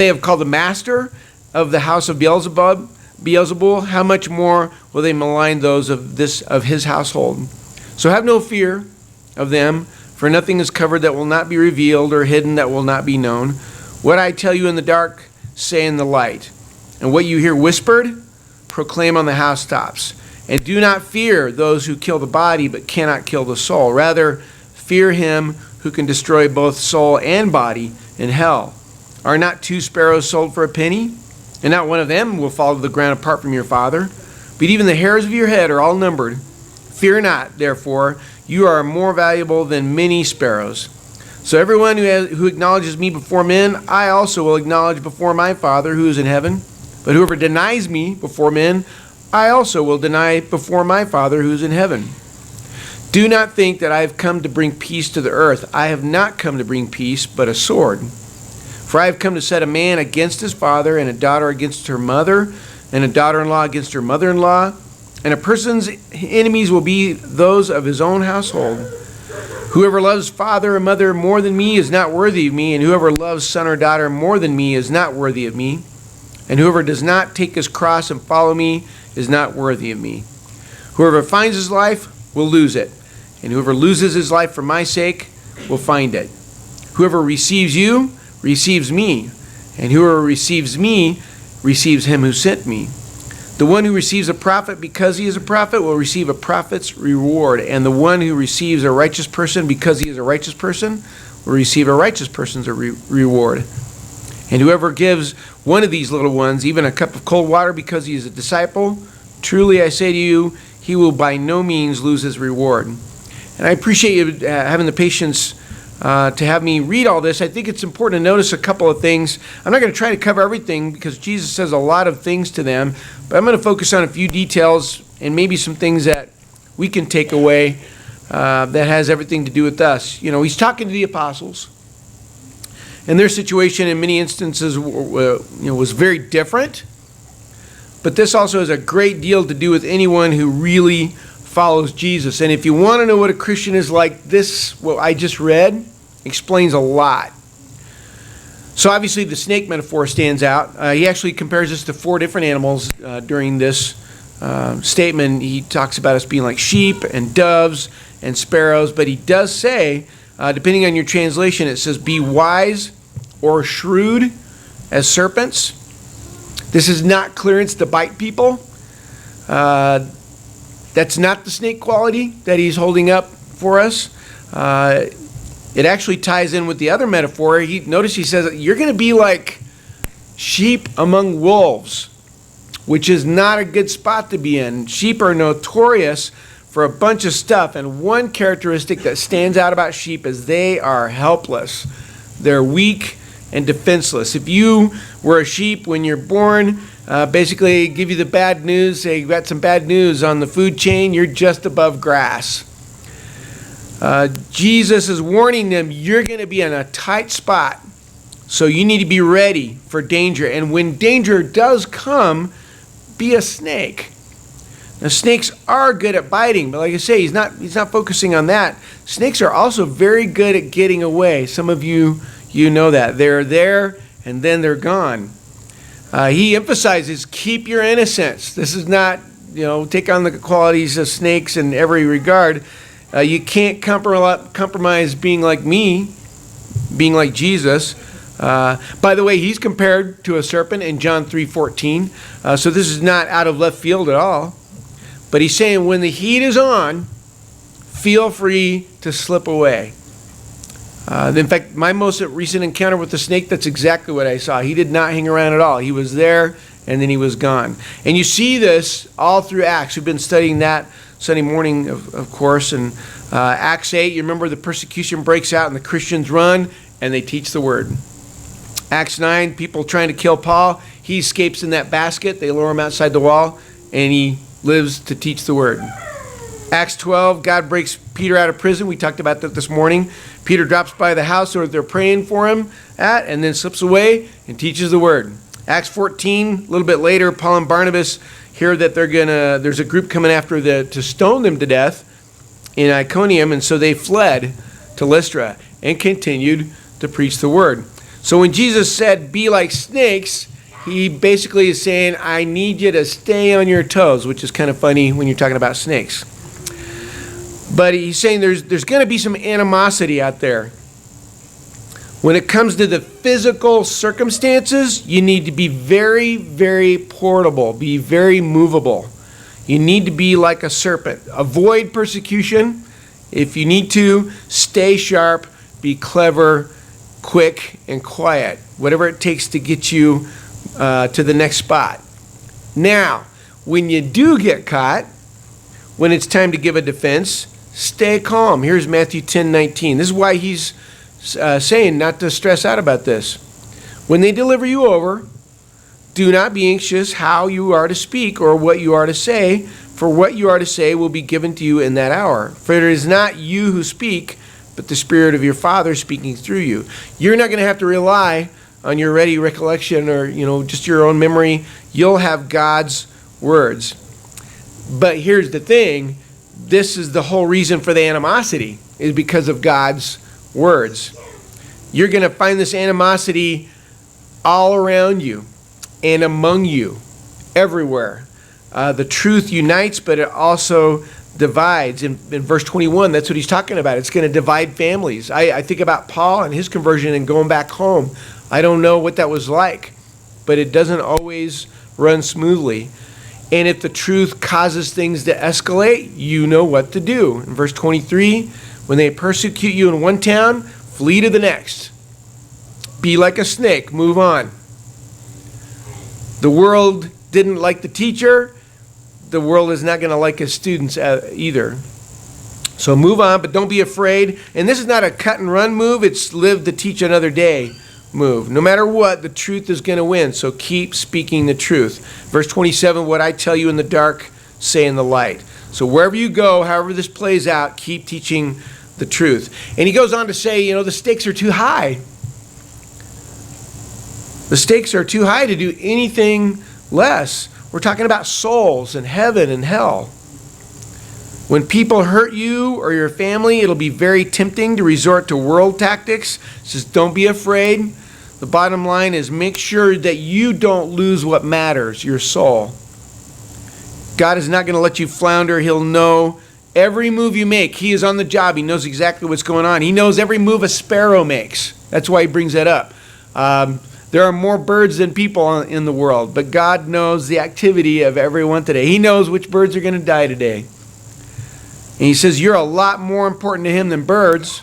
They have called the master of the house of Beelzebul, how much more will they malign those of his household? So have no fear of them, for nothing is covered that will not be revealed, or hidden that will not be known. What I tell you in the dark, say in the light. And what you hear whispered, proclaim on the housetops. And do not fear those who kill the body, but cannot kill the soul. Rather, fear him who can destroy both soul and body in hell. Are not 2 sparrows sold for a penny? And not one of them will fall to the ground apart from your Father. But even the hairs of your head are all numbered. Fear not, therefore, you are more valuable than many sparrows. So everyone who acknowledges me before men, I also will acknowledge before my Father who is in heaven. But whoever denies me before men, I also will deny before my Father who is in heaven. Do not think that I have come to bring peace to the earth. I have not come to bring peace, but a sword. For I have come to set a man against his father, and a daughter against her mother, and a daughter-in-law against her mother-in-law. And a person's enemies will be those of his own household. Whoever loves father or mother more than me is not worthy of me, and whoever loves son or daughter more than me is not worthy of me. And whoever does not take his cross and follow me is not worthy of me. Whoever finds his life will lose it, and whoever loses his life for my sake will find it. Whoever receives you receives me, and whoever receives me receives him who sent me. The one who receives a prophet because he is a prophet will receive a prophet's reward, and the one who receives a righteous person because he is a righteous person will receive a righteous person's reward. And whoever gives one of these little ones even a cup of cold water because he is a disciple, truly I say to you, he will by no means lose his reward. And I appreciate you having the patience to have me read all this. I think it's important to notice a couple of things. I'm not going to try to cover everything because Jesus says a lot of things to them, but I'm going to focus on a few details and maybe some things that we can take away that has everything to do with us. You know, he's talking to the apostles, and their situation in many instances was very different, but this also has a great deal to do with anyone who really follows Jesus. And if you want to know what a Christian is like, this, what I just read, explains a lot. So obviously the snake metaphor stands out. He actually compares us to 4 different animals during this statement. He talks about us being like sheep and doves and sparrows, but he does say, depending on your translation, it says be wise or shrewd as serpents. This is not clearance to bite people. That's not the snake quality that he's holding up for us. It actually ties in with the other metaphor. Notice he says, you're going to be like sheep among wolves, which is not a good spot to be in. Sheep are notorious for a bunch of stuff, and one characteristic that stands out about sheep is they are helpless. They're weak and defenseless. If you were a sheep when you're born, basically give you the bad news, say you got some bad news on the food chain, you're just above grass. Jesus is warning them, you're going to be in a tight spot, so you need to be ready for danger. And when danger does come, be a snake. Now, snakes are good at biting, but like I say, he's not focusing on that. Snakes are also very good at getting away. Some of you know that. They're there, and then they're gone. He emphasizes, keep your innocence. This is not, take on the qualities of snakes in every regard. You can't compromise being like me, being like Jesus. By the way, he's compared to a serpent in John 3:14. So this is not out of left field at all. But he's saying when the heat is on, feel free to slip away. In fact, my most recent encounter with the snake, that's exactly what I saw. He did not hang around at all. He was there, and then he was gone. And you see this all through Acts. We've been studying that Sunday morning, of course. And Acts 8, you remember the persecution breaks out, and the Christians run, and they teach the word. Acts 9, people trying to kill Paul. He escapes in that basket. They lower him outside the wall, and he lives to teach the word. Acts 12, God breaks Peter out of prison. We talked about that this morning. Peter drops by the house where they're praying for him at, and then slips away and teaches the word. Acts 14, a little bit later, Paul and Barnabas hear that there's a group coming after to stone them to death in Iconium, and so they fled to Lystra and continued to preach the word. So when Jesus said, be like snakes, he basically is saying, I need you to stay on your toes, which is kind of funny when you're talking about snakes. But he's saying there's going to be some animosity out there. When it comes to the physical circumstances, you need to be very, very portable, be very movable. You need to be like a serpent. Avoid persecution. If you need to, stay sharp, be clever, quick, and quiet. Whatever it takes to get you to the next spot. Now, when you do get caught, when it's time to give a defense, stay calm. Here's Matthew 10:19. This is why he's saying not to stress out about this. When they deliver you over, do not be anxious how you are to speak or what you are to say, for what you are to say will be given to you in that hour. For it is not you who speak, but the Spirit of your Father speaking through you. You're not going to have to rely on your ready recollection or, just your own memory. You'll have God's words. But here's the thing. This is the whole reason for the animosity, is because of God's words. You're going to find this animosity all around you and among you, everywhere. The truth unites, but it also divides. In verse 21, that's what he's talking about. It's going to divide families. I think about Paul and his conversion and going back home. I don't know what that was like, but it doesn't always run smoothly. And if the truth causes things to escalate, you know what to do. In verse 23, when they persecute you in one town, flee to the next. Be like a snake, move on. The world didn't like the teacher. The world is not going to like his students either. So move on, but don't be afraid. And this is not a cut and run move. It's live to teach another day move. No matter what, the truth is going to win. So keep speaking the truth. Verse 27, what I tell you in the dark, say in the light. So wherever you go, however this plays out, keep teaching the truth. And he goes on to say, the stakes are too high. The stakes are too high to do anything less. We're talking about souls and heaven and hell. When people hurt you or your family, it'll be very tempting to resort to world tactics. It says, don't be afraid. The bottom line is make sure that you don't lose what matters, your soul. God is not going to let you flounder. He'll know every move you make. He is on the job. He knows exactly what's going on. He knows every move a sparrow makes. That's why he brings that up. There are more birds than people in the world, but God knows the activity of everyone today. He knows which birds are going to die today. And he says, you're a lot more important to him than birds.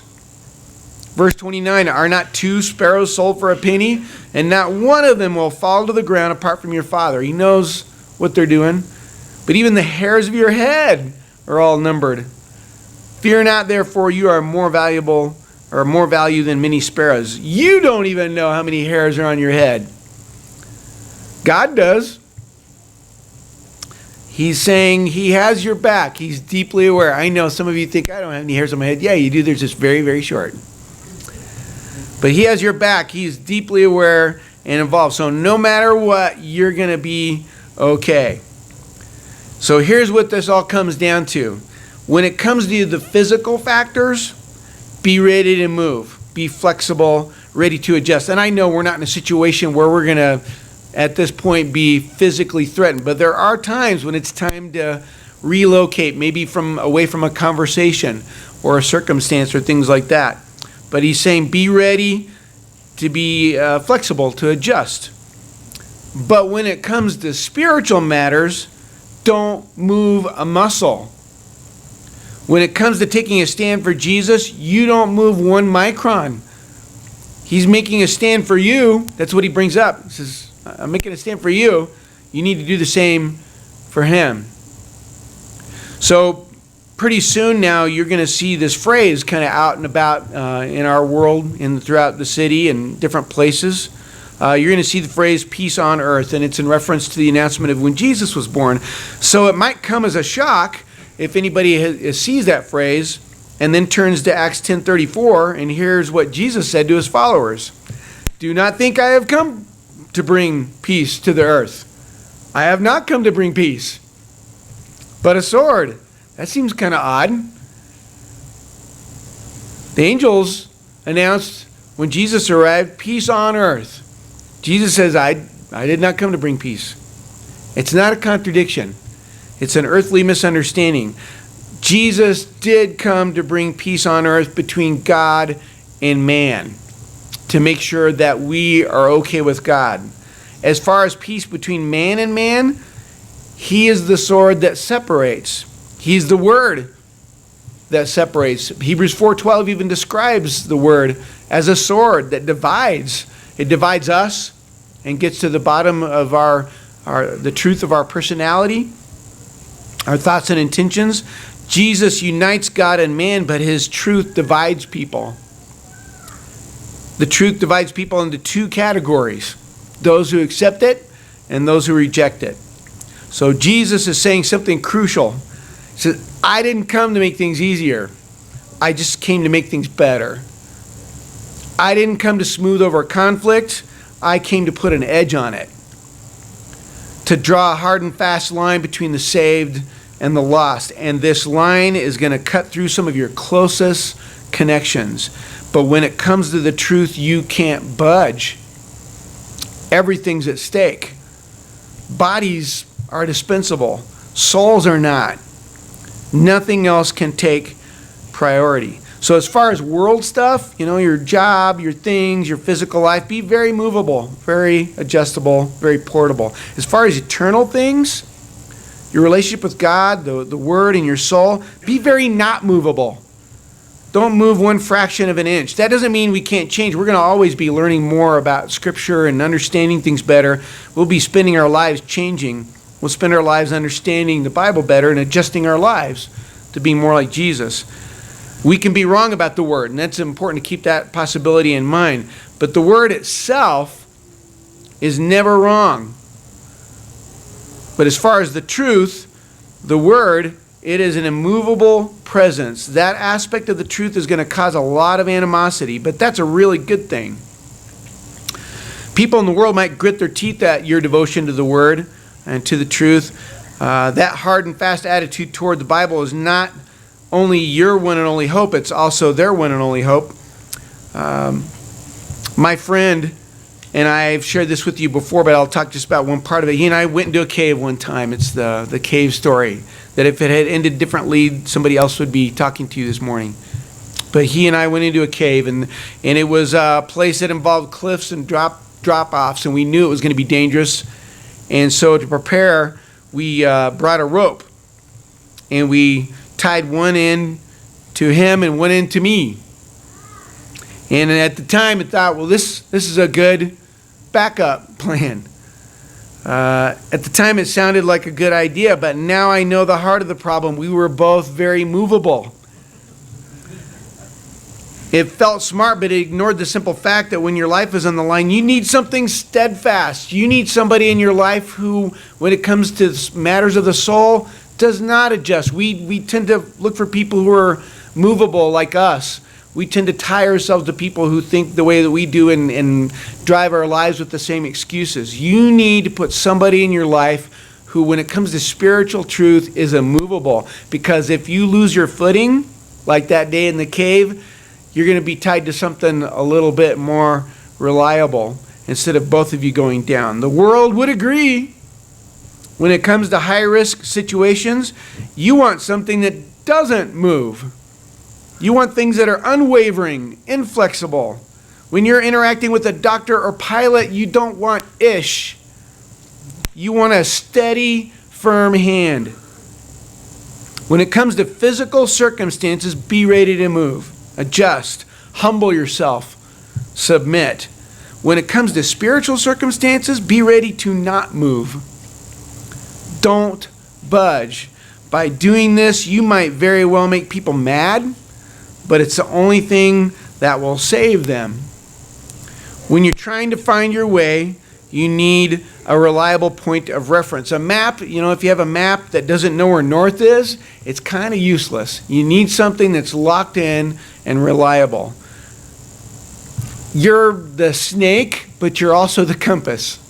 Verse 29, are not 2 sparrows sold for a penny? And not one of them will fall to the ground apart from your Father. He knows what they're doing. But even the hairs of your head are all numbered. Fear not, therefore, you are more valuable or more value than many sparrows. You don't even know how many hairs are on your head. God does. He's saying he has your back. He's deeply aware. I know some of you think, I don't have any hairs on my head. Yeah, you do. They're just very, very short. But he has your back. He's deeply aware and involved. So no matter what, you're going to be okay. So here's what this all comes down to. When it comes to the physical factors, be ready to move. Be flexible, ready to adjust. And I know we're not in a situation where we're going to, at this point, be physically threatened. But there are times when it's time to relocate, maybe away from a conversation or a circumstance or things like that. But he's saying be ready to be flexible, to adjust. But when it comes to spiritual matters, don't move a muscle. When it comes to taking a stand for Jesus, you don't move 1 micron. He's making a stand for you. That's what he brings up. He says, I'm making a stand for you. You need to do the same for him. So pretty soon now, you're going to see this phrase kind of out and about in our world, throughout the city and different places. You're going to see the phrase peace on earth, and it's in reference to the announcement of when Jesus was born. So it might come as a shock if anybody sees that phrase and then turns to Acts 10:34 and hears what Jesus said to his followers. Do not think I have come to bring peace to the earth. I have not come to bring peace, but a sword. That seems kind of odd. The angels announced when Jesus arrived, peace on earth. Jesus says, I did not come to bring peace. It's not a contradiction. It's an earthly misunderstanding. Jesus did come to bring peace on earth between God and man, to make sure that we are okay with God. As far as peace between man and man, he is the sword that separates. He's the word that separates. Hebrews 4:12 even describes the word as a sword that divides. It divides us and gets to the bottom of the truth of our personality, our thoughts and intentions. Jesus unites God and man, but his truth divides people. The truth divides people into two categories: those who accept it and those who reject it. So Jesus is saying something crucial. He says, I didn't come to make things easier. I just came to make things better. I didn't come to smooth over conflict. I came to put an edge on it, to draw a hard and fast line between the saved and the lost. And this line is going to cut through some of your closest connections. But when it comes to the truth, you can't budge. Everything's at stake. Bodies are dispensable. Souls are not. Nothing else can take priority. So as far as world stuff, your job, your things, your physical life, be very movable, very adjustable, very portable. As far as eternal things, your relationship with God, the Word, and your soul, be very not movable. Don't move one fraction of an inch. That doesn't mean we can't change. We're going to always be learning more about Scripture and understanding things better. We'll be spending our lives changing. We'll spend our lives understanding the Bible better and adjusting our lives to be more like Jesus. We can be wrong about the Word, and that's important to keep that possibility in mind. But the Word itself is never wrong. But as far as the truth, the Word, it is an immovable presence. That aspect of the truth is going to cause a lot of animosity, but that's a really good thing. People in the world might grit their teeth at your devotion to the Word and to the truth. That hard and fast attitude toward the Bible is not only your one and only hope, it's also their one and only hope. My friend, and I've shared this with you before, but I'll talk just about one part of it. He and I went into a cave one time. It's the cave story, that if it had ended differently, somebody else would be talking to you this morning. But he and I went into a cave, and it was a place that involved cliffs and drop-offs, and we knew it was going to be dangerous. And so to prepare, we brought a rope, and we tied one end to him and one end to me. And at the time, I thought, well, this is a good backup plan. At the time, it sounded like a good idea, but now I know the heart of the problem. We were both very movable. It felt smart, but it ignored the simple fact that when your life is on the line, you need something steadfast. You need somebody in your life who, when it comes to matters of the soul, does not adjust. We tend to look for people who are movable like us. We tend to tie ourselves to people who think the way that we do and drive our lives with the same excuses. You need to put somebody in your life who, when it comes to spiritual truth, is immovable. Because if you lose your footing, like that day in the cave, you're going to be tied to something a little bit more reliable instead of both of you going down. The world would agree. When it comes to high-risk situations, you want something that doesn't move. You want things that are unwavering, inflexible. When you're interacting with a doctor or pilot, you don't want ish. You want a steady, firm hand. When it comes to physical circumstances, be ready to move. Adjust. Humble yourself. Submit. When it comes to spiritual circumstances, be ready to not move. Don't budge. By doing this, you might very well make people mad, but it's the only thing that will save them. When you're trying to find your way, you need a reliable point of reference. A map, if you have a map that doesn't know where north is, it's kind of useless. You need something that's locked in and reliable. You're the snake, but you're also the compass.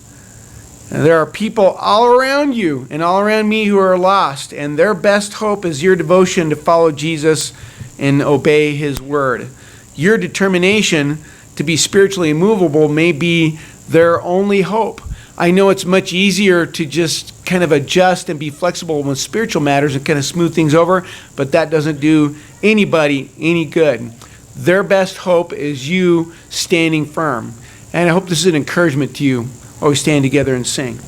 And there are people all around you and all around me who are lost, and their best hope is your devotion to follow Jesus and obey his word. Your determination to be spiritually immovable may be their only hope. I know it's much easier to just kind of adjust and be flexible with spiritual matters and kind of smooth things over, but that doesn't do anybody any good. Their best hope is you standing firm. And I hope this is an encouragement to you while we stand together and sing.